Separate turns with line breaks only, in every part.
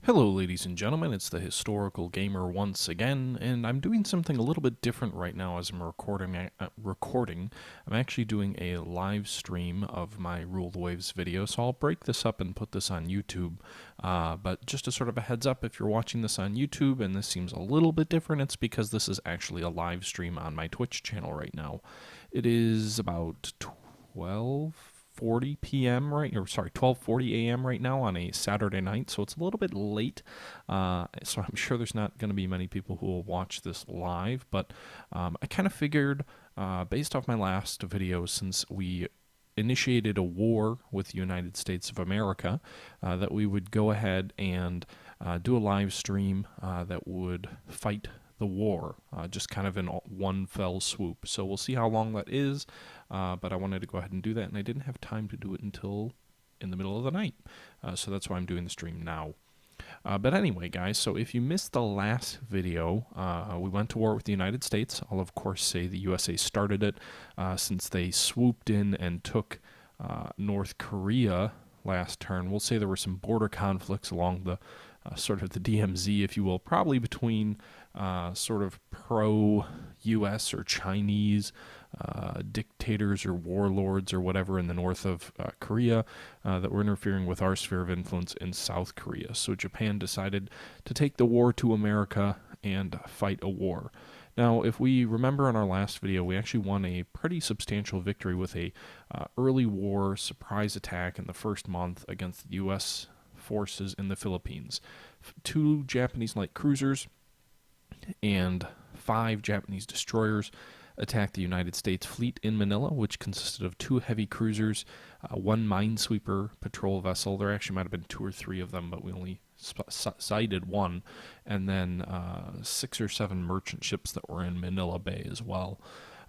Hello, ladies and gentlemen. It's the Historical Gamer once again, and I'm doing something a little bit different right now as I'm recording. I'm actually doing a live stream of my Rule the Waves video, so I'll break this up and put this on YouTube. But just as sort of a heads up, if you're watching this on YouTube and this seems a little bit different, it's because this is actually a live stream on my Twitch channel right now. It is about 12:40 p.m. 12:40 a.m. right now on a Saturday night, so it's a little bit late. So I'm sure there's not going to be many people who will watch this live, but I kind of figured, based off my last video, since we initiated a war with the United States of America, that we would go ahead and do a live stream that would fight the war, just kind of in one fell swoop. So we'll see how long that is, but I wanted to go ahead and do that, and I didn't have time to do it until in the middle of the night. So that's why I'm doing the stream now. But anyway, guys, so if you missed the last video, we went to war with the United States. I'll, of course, say the USA started it, since they swooped in and took North Korea last turn. We'll say there were some border conflicts along the sort of the DMZ, if you will, probably between sort of pro-US or Chinese dictators or warlords or whatever in the north of Korea that were interfering with our sphere of influence in South Korea. So Japan decided to take the war to America and fight a war. Now, if we remember in our last video, we actually won a pretty substantial victory with a early war surprise attack in the first month against the U.S. forces in the Philippines. 2 Japanese light cruisers and 5 Japanese destroyers attacked the United States fleet in Manila, which consisted of 2 heavy cruisers, 1 minesweeper patrol vessel. There actually might have been 2 or 3 of them, but we only sighted 1, and then 6 or 7 merchant ships that were in Manila Bay as well.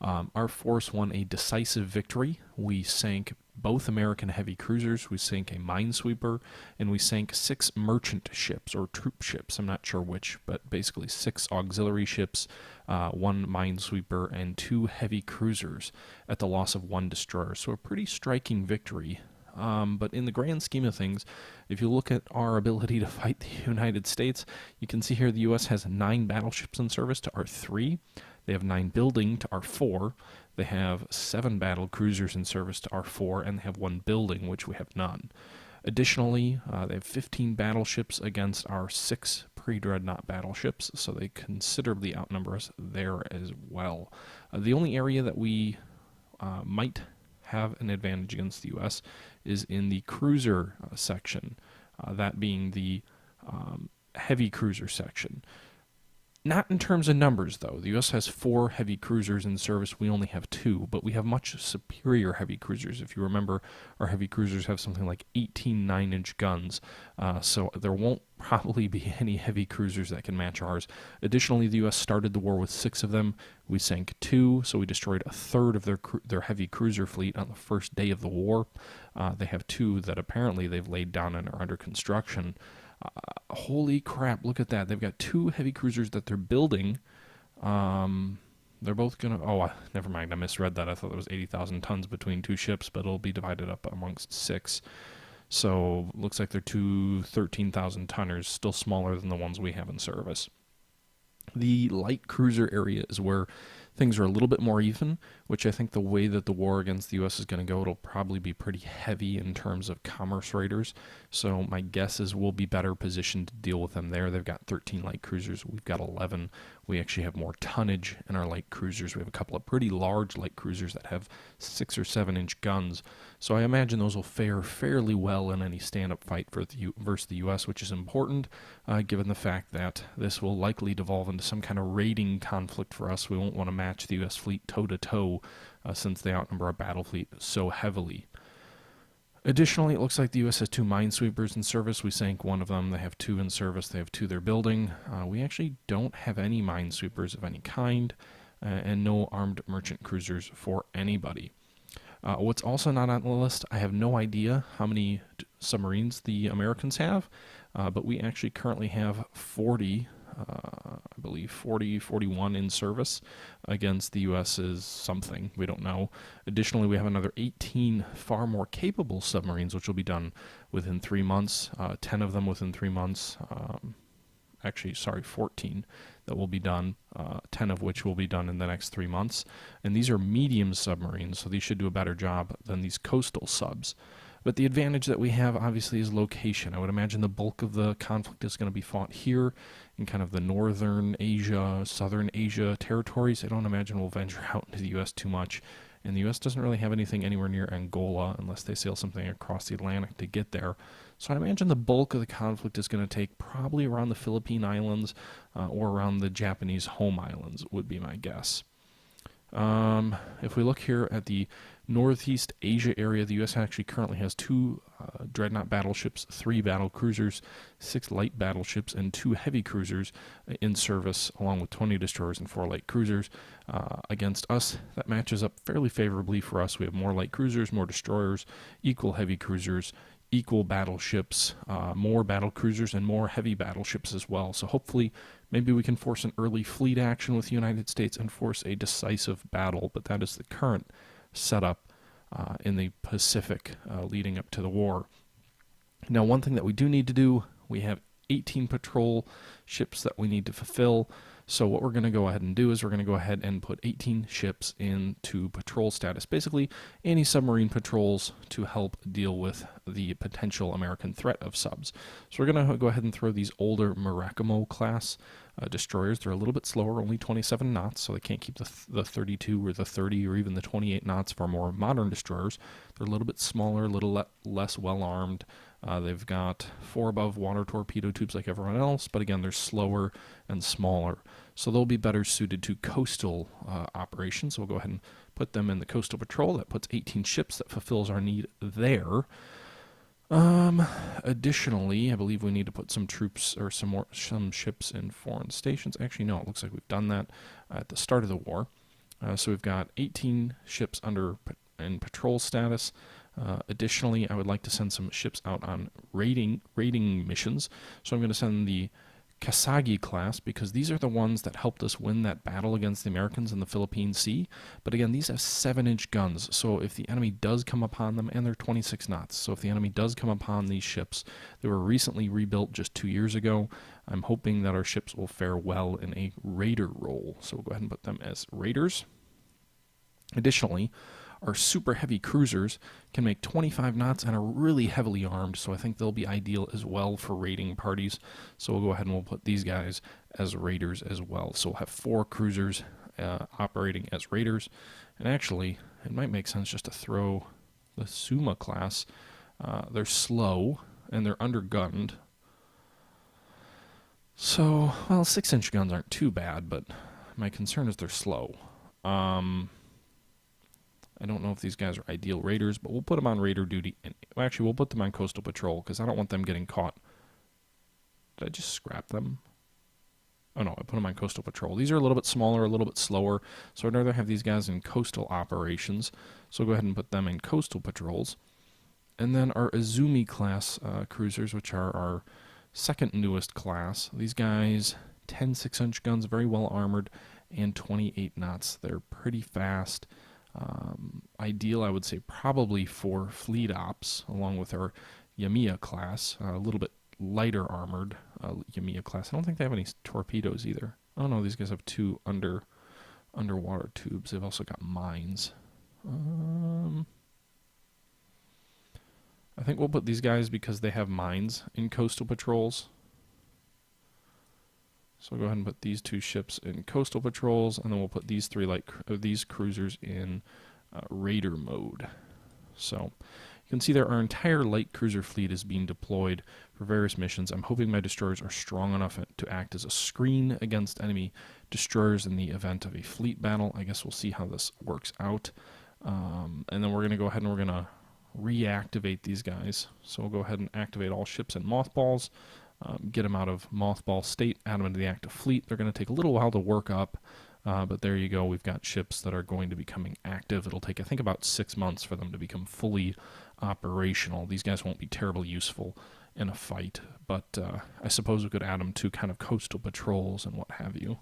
Our force won a decisive victory. We sank both American heavy cruisers, we sank a minesweeper, and we sank 6 merchant ships, or troop ships, I'm not sure which, but basically 6 auxiliary ships, 1 minesweeper, and 2 heavy cruisers at the loss of 1 destroyer. So a pretty striking victory. But in the grand scheme of things, if you look at our ability to fight the United States, you can see here the U.S. has 9 battleships in service to our 3. They have 9 building to our 4. They have 7 battle cruisers in service to our 4, and they have 1 building, which we have none. Additionally, they have 15 battleships against our 6 pre-dreadnought battleships, so they considerably outnumber us there as well. The only area that we might have an advantage against the U.S. is in the cruiser section, that being the heavy cruiser section. Not in terms of numbers, though. The U.S. has 4 heavy cruisers in service. We only have 2, but we have much superior heavy cruisers. If you remember, our heavy cruisers have something like 18 9-inch guns, so there won't probably be any heavy cruisers that can match ours. Additionally, the U.S. started the war with 6 of them. We sank 2, so we destroyed a third of their heavy cruiser fleet on the first day of the war. They have 2 that apparently they've laid down and are under construction. Holy crap, look at that. They've got 2 heavy cruisers that they're building. They're both going to... Oh, never mind. I misread that. I thought there was 80,000 tons between 2 ships, but it'll be divided up amongst 6. So, looks like they're 2 13,000 tonners, still smaller than the ones we have in service. The light cruiser area is where things are a little bit more even, which I think the way that the war against the U.S. is going to go, it'll probably be pretty heavy in terms of commerce raiders. So my guess is we'll be better positioned to deal with them there. They've got 13 light cruisers. We've got 11. We actually have more tonnage in our light cruisers. We have a couple of pretty large light cruisers that have 6 or 7-inch guns. So I imagine those will fare fairly well in any stand-up fight versus the U.S., which is important, given the fact that this will likely devolve into some kind of raiding conflict for us. We won't want to match the U.S. fleet toe-to-toe, since they outnumber our battle fleet so heavily. Additionally, it looks like the U.S. has 2 minesweepers in service. We sank 1 of them. They have 2 in service. They have 2 they're building. We actually don't have any minesweepers of any kind, and no armed merchant cruisers for anybody. What's also not on the list, I have no idea how many submarines the Americans have, but we actually currently have 40 I believe 40, 41 in service against the US's something. We don't know. Additionally, we have another 18 far more capable submarines, which will be done within 3 months, 10 of them within 3 months. 14 that will be done, 10 of which will be done in the next 3 months. And these are medium submarines, so these should do a better job than these coastal subs. But the advantage that we have, obviously, is location. I would imagine the bulk of the conflict is going to be fought here in kind of the northern Asia, southern Asia territories. I don't imagine we'll venture out into the U.S. too much. And the U.S. doesn't really have anything anywhere near Angola unless they sail something across the Atlantic to get there. So I imagine the bulk of the conflict is going to take probably around the Philippine Islands or around the Japanese home islands would be my guess. If we look here at the Northeast Asia area, the U.S. actually currently has 2 dreadnought battleships, 3 battle cruisers, 6 light battleships, and 2 heavy cruisers in service, along with 20 destroyers and 4 light cruisers. Against us, that matches up fairly favorably for us. We have more light cruisers, more destroyers, equal heavy cruisers, equal battleships, more battle cruisers, and more heavy battleships as well. So hopefully maybe we can force an early fleet action with the United States and force a decisive battle, but that is the current setup in the Pacific leading up to the war. Now, one thing that we do need to do, we have 18 patrol ships that we need to fulfill. So what we're going to go ahead and do is we're going to go ahead and put 18 ships into patrol status, basically anti-submarine patrols to help deal with the potential American threat of subs. So we're going to go ahead and throw these older Murakamo class destroyers. They're a little bit slower, only 27 knots, so they can't keep the 32 or the 30 or even the 28 knots for more modern destroyers. They're a little bit smaller, a little less well-armed. They've got 4 above water torpedo tubes like everyone else, but again, they're slower and smaller. So they'll be better suited to coastal operations. So we'll go ahead and put them in the coastal patrol. That puts 18 ships. That fulfills our need there. Additionally, I believe we need to put some troops or some ships in foreign stations. Actually, no, it looks like we've done that at the start of the war. So we've got 18 ships in patrol status. Additionally, I would like to send some ships out on raiding missions. So I'm going to send the Kasagi class, because these are the ones that helped us win that battle against the Americans in the Philippine Sea. But again, these have 7-inch guns, so if the enemy does come upon them, and they're 26 knots, so if the enemy does come upon these ships, they were recently rebuilt just 2 years ago. I'm hoping that our ships will fare well in a raider role, so we'll go ahead and put them as raiders. Additionally, our super heavy cruisers can make 25 knots and are really heavily armed, so I think they'll be ideal as well for raiding parties. So we'll go ahead and we'll put these guys as raiders as well. So we'll have 4 cruisers operating as raiders. And actually, it might make sense just to throw the Suma class. They're slow and they're undergunned. So, well, 6-inch guns aren't too bad, but my concern is they're slow. I don't know if these guys are ideal raiders, but we'll put them on raider duty. Actually, we'll put them on coastal patrol because I don't want them getting caught. Did I just scrap them? Oh no, I put them on coastal patrol. These are a little bit smaller, a little bit slower, so I'd rather have these guys in coastal operations. So we'll go ahead and put them in coastal patrols. And then our Izumi class cruisers, which are our second newest class. These guys, 10 6-inch guns, very well armored, and 28 knots. They're pretty fast. Ideal, I would say, probably for fleet ops, along with our Yamiya class, a little bit lighter armored Yamiya class. I don't think they have any torpedoes either. Oh no, these guys have 2 underwater tubes. They've also got mines. I think we'll put these guys because they have mines in coastal patrols. So we'll go ahead and put these 2 ships in coastal patrols, and then we'll put these 3 these cruisers in raider mode. So you can see there our entire light cruiser fleet is being deployed for various missions. I'm hoping my destroyers are strong enough to act as a screen against enemy destroyers in the event of a fleet battle. I guess we'll see how this works out. And then we're going to go ahead and we're going to reactivate these guys. So we'll go ahead and activate all ships in mothballs. Get them out of mothball state, add them into the active fleet. They're going to take a little while to work up, but there you go. We've got ships that are going to be becoming active. It'll take, I think, about 6 months for them to become fully operational. These guys won't be terribly useful in a fight, but I suppose we could add them to kind of coastal patrols and what have you.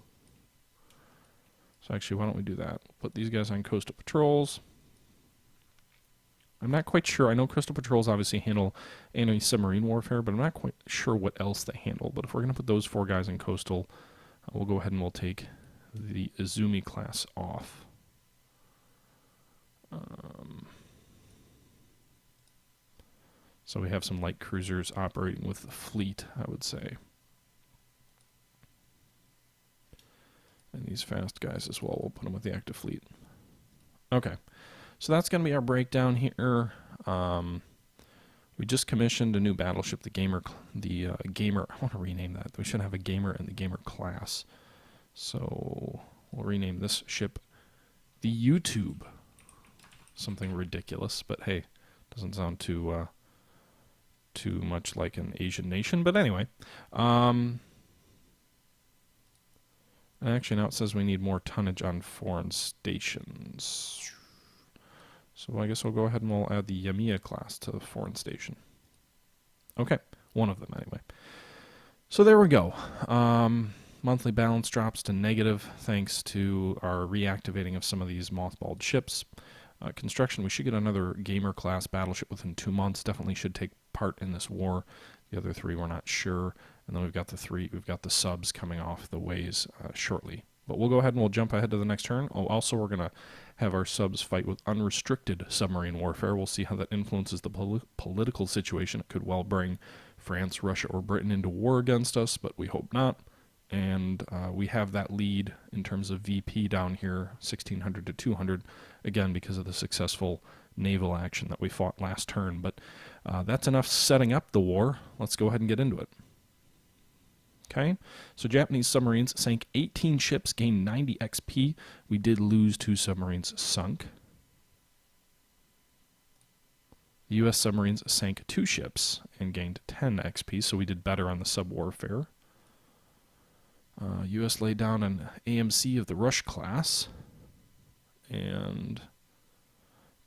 So actually, why don't we do that? Put these guys on coastal patrols. I'm not quite sure. I know coastal patrols obviously handle anti-submarine warfare, but I'm not quite sure what else they handle. But if we're going to put those 4 guys in coastal, we'll go ahead and we'll take the Izumi class off. So we have some light cruisers operating with the fleet, I would say. And these fast guys as well, we'll put them with the active fleet. Okay, so that's going to be our breakdown here. We just commissioned a new battleship, the Gamer. I want to rename that. We should have a Gamer and the Gamer class. So we'll rename this ship the YouTube. Something ridiculous, but hey, doesn't sound too much like an Asian nation. But anyway, actually now it says we need more tonnage on foreign stations. So I guess we'll go ahead and we'll add the Yamiya class to the foreign station. Okay, one of them anyway. So there we go. Monthly balance drops to negative thanks to our reactivating of some of these mothballed ships. Construction, we should get another Gamer class battleship within 2 months. Definitely should take part in this war. The other 3 we're not sure. And then we've got the subs coming off the ways shortly. But we'll go ahead and we'll jump ahead to the next turn. Oh, also, we're going to have our subs fight with unrestricted submarine warfare. We'll see how that influences the political situation. It could well bring France, Russia, or Britain into war against us, but we hope not. And we have that lead in terms of VP down here, 1600 to 200, again, because of the successful naval action that we fought last turn. But that's enough setting up the war. Let's go ahead and get into it. Okay, so Japanese submarines sank 18 ships, gained 90 XP. We did lose 2 submarines sunk. The U.S. submarines sank 2 ships and gained 10 XP, so we did better on the sub-warfare. U.S. laid down an AMC of the Rush class and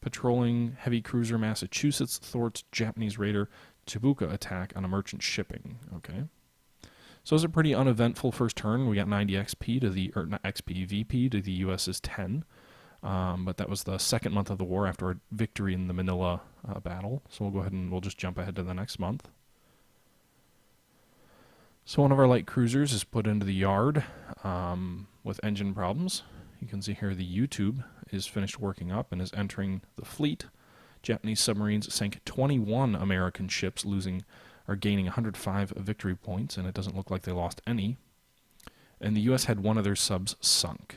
patrolling heavy cruiser Massachusetts thwarts Japanese raider Chibuka attack on a merchant shipping. Okay. So it was a pretty uneventful first turn. We got 90 XP to the, or not XP, VP to the US's 10. But that was the second month of the war after a victory in the Manila battle. So we'll go ahead and we'll just jump ahead to the next month. So one of our light cruisers is put into the yard with engine problems. You can see here the YouTube is finished working up and is entering the fleet. Japanese submarines sank 21 American ships, gaining 105 victory points, and it doesn't look like they lost any. And the U.S. had one of their subs sunk.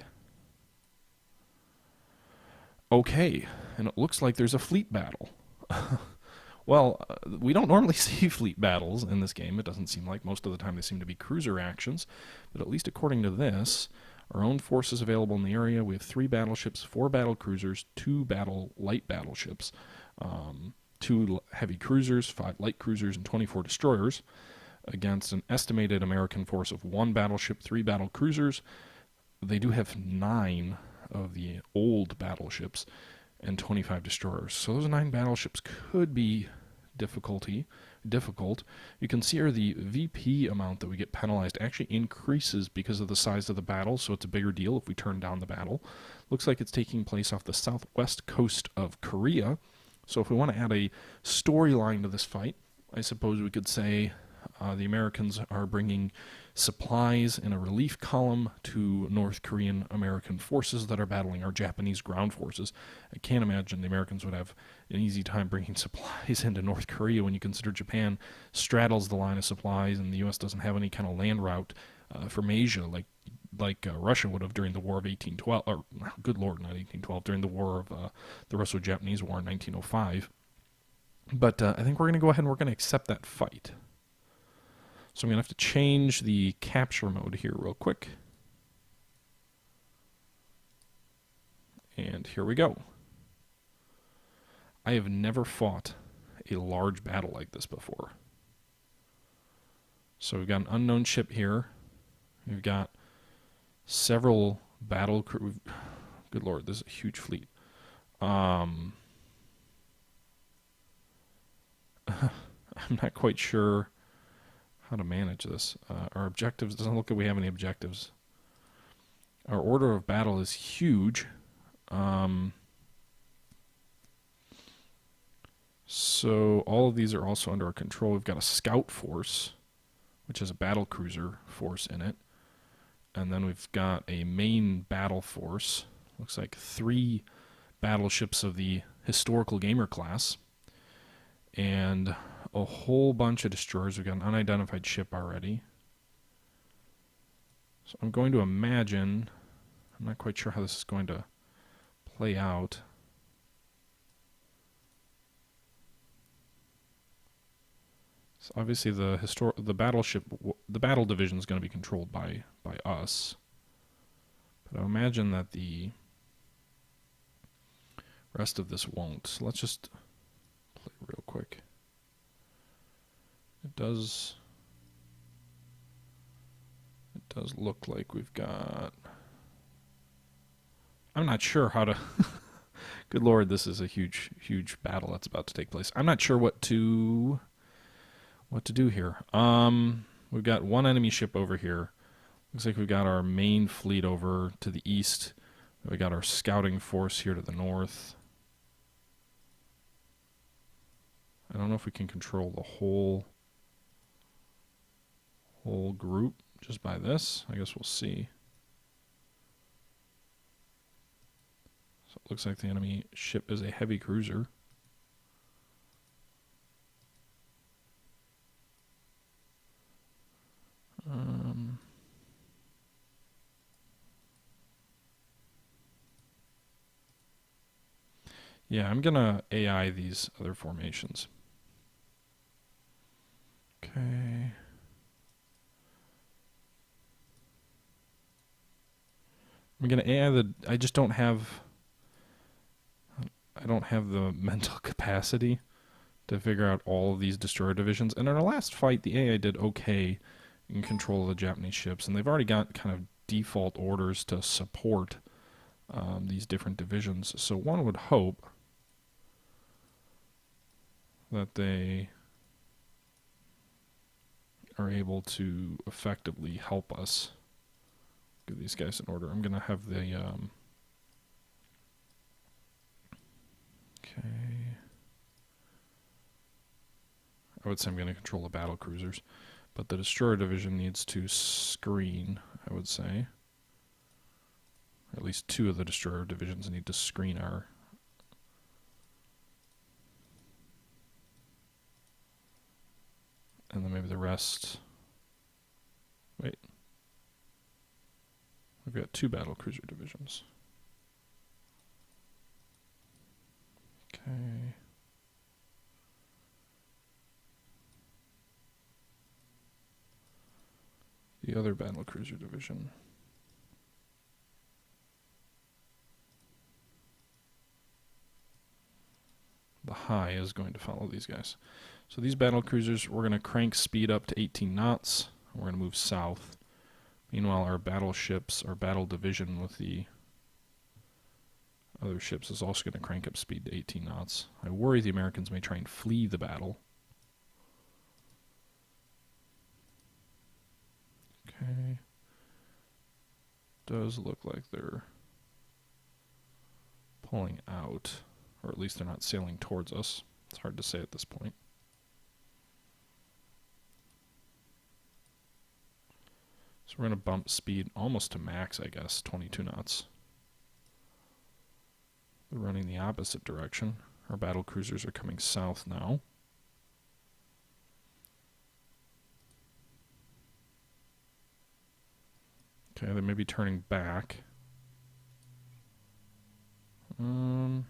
Okay, and it looks like there's a fleet battle. Well, we don't normally see fleet battles in this game. It doesn't seem like. Most of the time they seem to be cruiser actions. But at least according to this, our own forces available in the area, we have 3 battleships, 4 battle cruisers, 2 light battleships, 2 heavy cruisers, 5 light cruisers, and 24 destroyers against an estimated American force of 1 battleship, 3 battle cruisers. They do have 9 of the old battleships and 25 destroyers. So those 9 battleships could be difficult. You can see here the VP amount that we get penalized actually increases because of the size of the battle, so it's a bigger deal if we turn down the battle. Looks like it's taking place off the southwest coast of Korea. So if we want to add a storyline to this fight, I suppose we could say the Americans are bringing supplies in a relief column to North Korean American forces that are battling our Japanese ground forces. I can't imagine the Americans would have an easy time bringing supplies into North Korea when you consider Japan straddles the line of supplies and the U.S. doesn't have any kind of land route from Asia like Russia would have during the War of 1812, or good lord, not 1812, during the War of the Russo-Japanese War in 1905. But I think we're going to go ahead and we're going to accept that fight. So I'm going to have to change the capture mode here real quick. And here we go. I have never fought a large battle like this before. So we've got an unknown ship here. We've got several battle crew. Good lord, this is a huge fleet. I'm not quite sure how to manage this. Our objectives, doesn't look like we have any objectives. Our order of battle is huge. So all of these are also under our control. We've got a scout force, which has a battle cruiser force in it. And then we've got a main battle force. Looks like 3 battleships of the historical gamer class. And a whole bunch of destroyers. We've got an unidentified ship already. So I'm going to imagine, I'm not quite sure how this is going to play out. So obviously the battleship, the battle division is going to be controlled by us. But I imagine that the rest of this won't. So let's just play real quick. It does look like we've got, I'm not sure how to good lord, this is a huge battle that's about to take place. I'm not sure what to do here. We've got one enemy ship over here. Looks like we've got our main fleet over to the east. We got our scouting force here to the north. I don't know if we can control the whole group just by this. I guess we'll see. So it looks like the enemy ship is a heavy cruiser. Yeah, I'm gonna AI these other formations. Okay. I'm gonna AI I just don't have, I don't have the mental capacity to figure out all of these destroyer divisions. And in our last fight, the AI did okay in control of the Japanese ships, and they've already got kind of default orders to support these different divisions. So one would hope that they are able to effectively help us get these guys in order. I'm going to have the okay. I would say I'm going to control the battle cruisers, but the destroyer division needs to screen, I would say. Or at least 2 of the destroyer divisions need to screen our and then maybe the rest. Wait. We've got 2 battle cruiser divisions. Okay. The other battle cruiser division. The high is going to follow these guys. So these battle cruisers, we're going to crank speed up to 18 knots. We're going to move south. Meanwhile, our battleships, our battle division with the other ships is also going to crank up speed to 18 knots. I worry the Americans may try and flee the battle. Okay. Does look like they're pulling out, or at least they're not sailing towards us. It's hard to say at this point. So we're going to bump speed almost to max, I guess, 22 knots. We're running the opposite direction. Our battle cruisers are coming south now. Okay, they may be turning back. That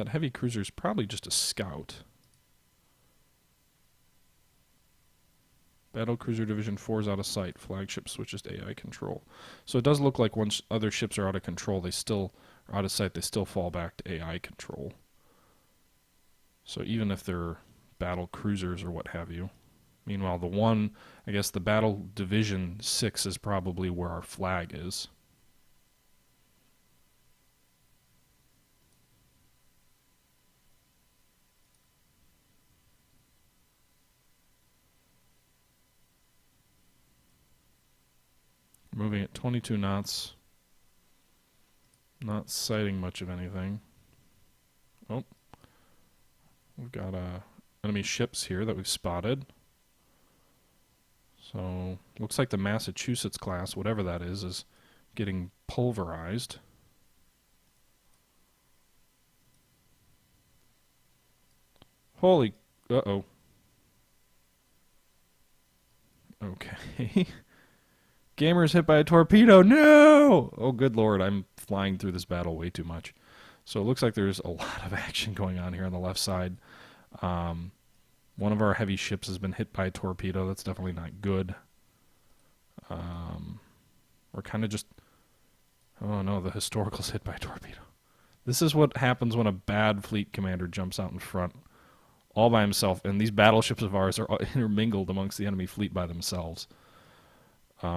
heavy cruiser is probably just a scout. Battle Cruiser Division 4 is out of sight. Flagship switches to AI control. So it does look like once other ships are out of control, they still are out of sight, they still fall back to AI control. So even if they're battle cruisers or what have you. Meanwhile, the one, I guess the Battle Division 6 is probably where our flag is. Moving at 22 knots. Not sighting much of anything. Oh, we've got enemy ships here that we've spotted. So, looks like the Massachusetts class, whatever that is getting pulverized. Holy... Uh-oh. Okay. Gamer's hit by a torpedo. No! Oh, good lord. I'm flying through this battle way too much. So it looks like there's a lot of action going on here on the left side. One of our heavy ships has been hit by a torpedo. That's definitely not good. We're kind of just... Oh no, the Historical's hit by a torpedo. This is what happens when a bad fleet commander jumps out in front all by himself, and these battleships of ours are intermingled amongst the enemy fleet by themselves. The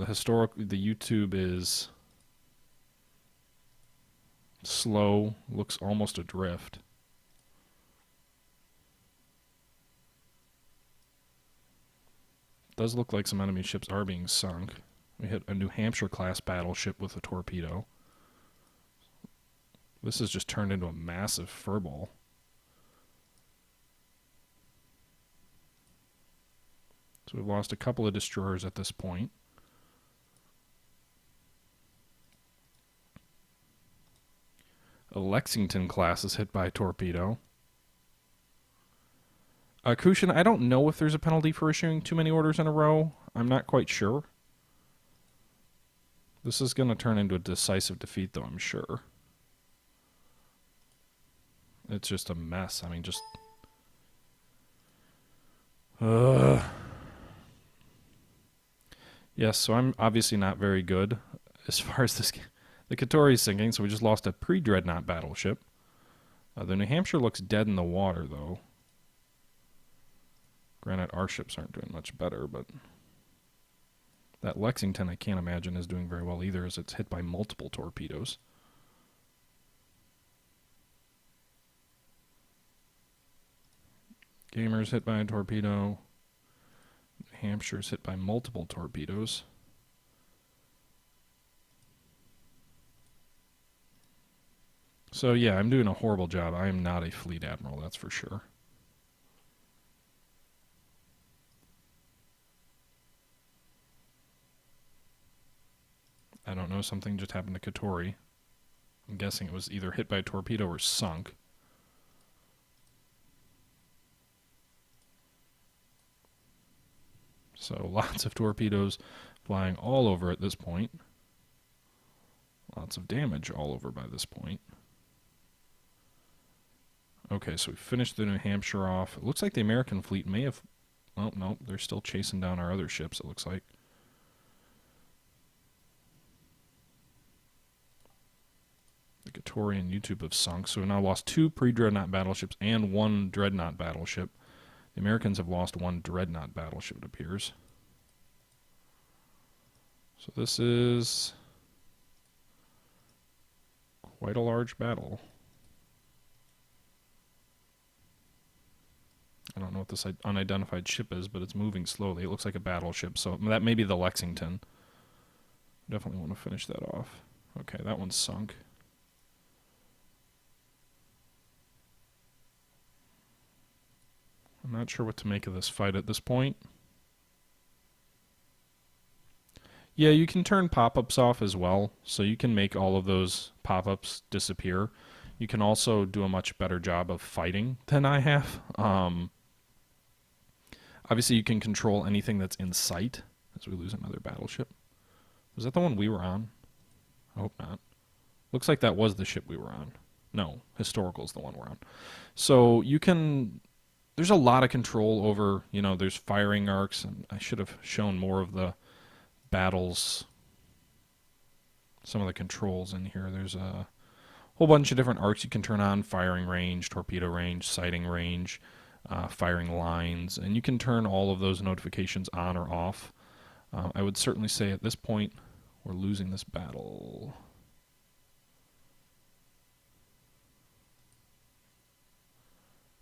YouTube is slow, looks almost adrift. Does look like some enemy ships are being sunk. We hit a New Hampshire class battleship with a torpedo. This has just turned into a massive furball. So we've lost a couple of destroyers at this point. A Lexington class is hit by a torpedo. Kushin, I don't know if there's a penalty for issuing too many orders in a row. I'm not quite sure. This is going to turn into a decisive defeat, though, I'm sure. It's just a mess. I mean, just... Yes, so I'm obviously not very good as far as this... The Katori is sinking, so we just lost a pre-dreadnought battleship. The New Hampshire looks dead in the water, though. Granted, our ships aren't doing much better, but... That Lexington, I can't imagine, is doing very well either, as it's hit by multiple torpedoes. Gamer's hit by a torpedo. New Hampshire's hit by multiple torpedoes. So yeah, I'm doing a horrible job. I am not a fleet admiral, that's for sure. I don't know, something just happened to Katori. I'm guessing it was either hit by a torpedo or sunk. So lots of torpedoes flying all over at this point. Lots of damage all over by this point. Okay, so we finished the New Hampshire off. It looks like the American fleet may have... Oh, no, they're still chasing down our other ships, it looks like. The Katori and YouTube have sunk, so we've now lost 2 pre-dreadnought battleships and 1 dreadnought battleship. The Americans have lost 1 dreadnought battleship, it appears. So this is quite a large battle. I don't know what this unidentified ship is, but it's moving slowly. It looks like a battleship, so that may be the Lexington. Definitely want to finish that off. Okay, that one's sunk. I'm not sure what to make of this fight at this point. Yeah, you can turn pop-ups off as well, so you can make all of those pop-ups disappear. You can also do a much better job of fighting than I have. Obviously, you can control anything that's in sight, as we lose another battleship. Was that the one we were on? I hope not. Looks like that was the ship we were on. No, Historical's the one we're on. So you can... There's a lot of control over, you know, there's firing arcs, and I should have shown more of the battles, some of the controls in here. There's a whole bunch of different arcs you can turn on: firing range, torpedo range, sighting range, firing lines, and you can turn all of those notifications on or off. I would certainly say at this point we're losing this battle.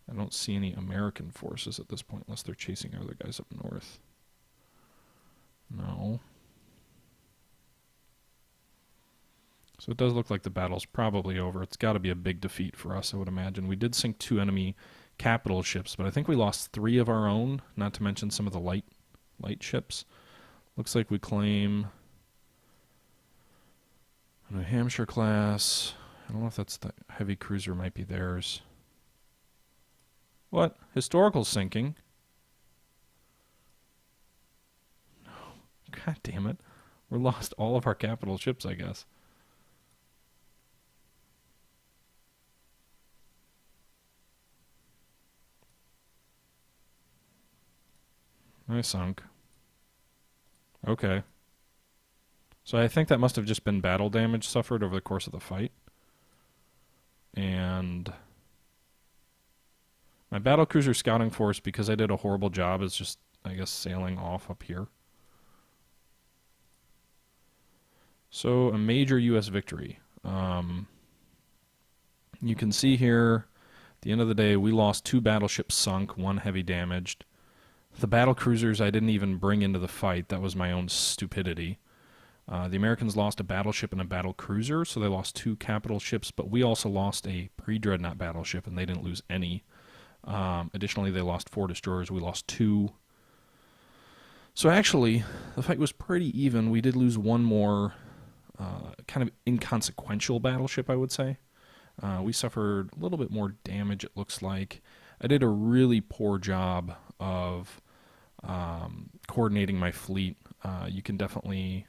I don't see any American forces at this point unless they're chasing other guys up north. No. So it does look like the battle's probably over. It's got to be a big defeat for us, I would imagine. We did sink 2 enemy capital ships, but I think we lost 3 of our own, not to mention some of the light ships. Looks like we claim a New Hampshire class. I don't know if that's the heavy cruiser, might be theirs. What? Historical sinking? God damn it. We lost all of our capital ships, I guess. I sunk. Okay. So I think that must have just been battle damage suffered over the course of the fight. And my battle cruiser scouting force, because I did a horrible job, is just, I guess, sailing off up here. So a major U.S. victory. You can see here, at the end of the day, we lost 2 battleships sunk, 1 heavy damaged. The battle cruisers I didn't even bring into the fight. That was my own stupidity. The Americans lost a battleship and a battle cruiser, so they lost 2 capital ships, but we also lost a pre-dreadnought battleship, and they didn't lose any. Additionally, they lost 4 destroyers. We lost 2. So actually, the fight was pretty even. We did lose 1 more kind of inconsequential battleship, I would say. We suffered a little bit more damage, it looks like. I did a really poor job of coordinating my fleet. You can definitely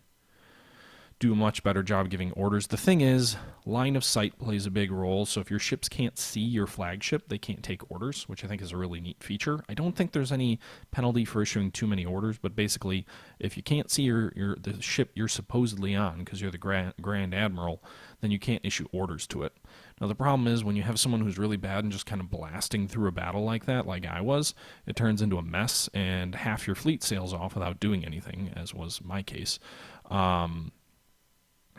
do a much better job giving orders. The thing is, line of sight plays a big role, so if your ships can't see your flagship, they can't take orders, which I think is a really neat feature. I don't think there's any penalty for issuing too many orders, but basically, if you can't see the ship you're supposedly on, because you're the Grand Admiral, then you can't issue orders to it. Now, the problem is when you have someone who's really bad and just kind of blasting through a battle like that, like I was, it turns into a mess, and half your fleet sails off without doing anything, as was my case.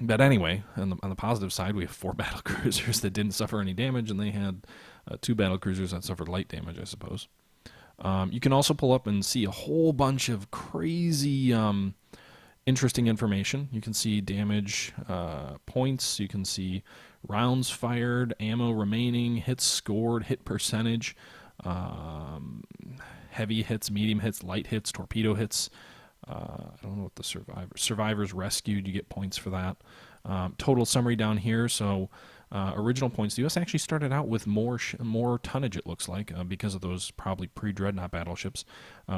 But anyway, on the positive side, we have 4 battle cruisers that didn't suffer any damage, and they had 2 battle cruisers that suffered light damage, I suppose. You can also pull up and see a whole bunch of crazy, interesting information. You can see damage points. You can see rounds fired, ammo remaining, hits scored, hit percentage, heavy hits, medium hits, light hits, torpedo hits. I don't know what the survivors rescued. You get points for that. Total summary down here. So original points. The U.S. actually started out with more tonnage, it looks like, because of those probably pre-dreadnought battleships.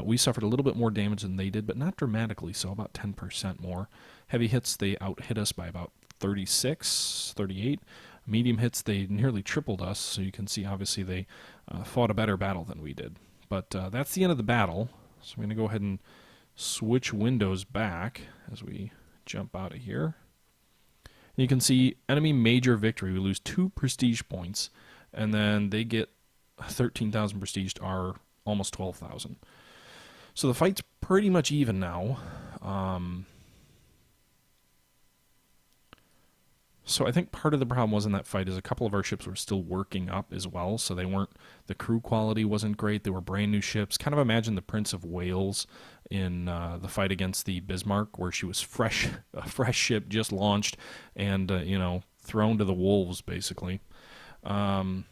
We suffered a little bit more damage than they did, but not dramatically, so about 10% more. Heavy hits, they out-hit us by about 36, 38. Medium hits, they nearly tripled us, so you can see, obviously, they fought a better battle than we did. But that's the end of the battle, so I'm going to go ahead and switch windows back as we jump out of here. And you can see enemy major victory. We lose 2 prestige points, and then they get 13,000 prestige to our almost 12,000. So the fight's pretty much even now. So I think part of the problem was in that fight is a couple of our ships were still working up as well, so the crew quality wasn't great. They were brand new ships. Kind of imagine the Prince of Wales in the fight against the Bismarck, where she was a fresh ship just launched and thrown to the wolves basically. You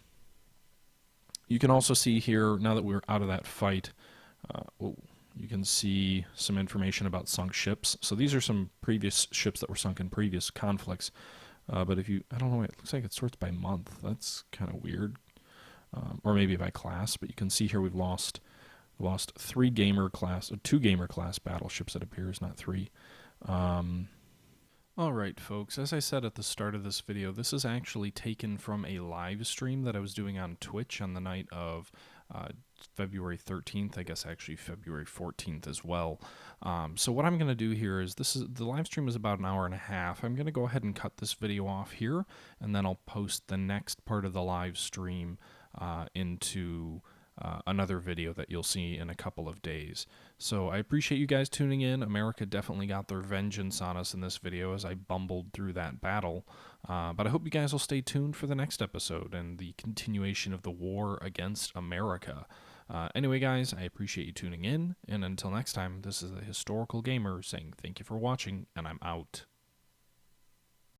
can also see here, now that we're out of that fight, you can see some information about sunk ships. So these are some previous ships that were sunk in previous conflicts. But I don't know, it looks like it sorts by month. That's kind of weird. Or maybe by class, but you can see here we've lost 2 gamer class battleships, it appears, not 3. Alright folks, as I said at the start of this video, this is actually taken from a live stream that I was doing on Twitch on the night of February 13th, I guess actually February 14th as well. So what I'm going to do here is, the live stream is about an hour and a half. I'm going to go ahead and cut this video off here, and then I'll post the next part of the live stream into another video that you'll see in a couple of days. So I appreciate you guys tuning in. America definitely got their vengeance on us in this video as I bumbled through that battle. But I hope you guys will stay tuned for the next episode and the continuation of the war against America. Anyway, guys, I appreciate you tuning in, and until next time, this is the Historical Gamer saying thank you for watching, and I'm out.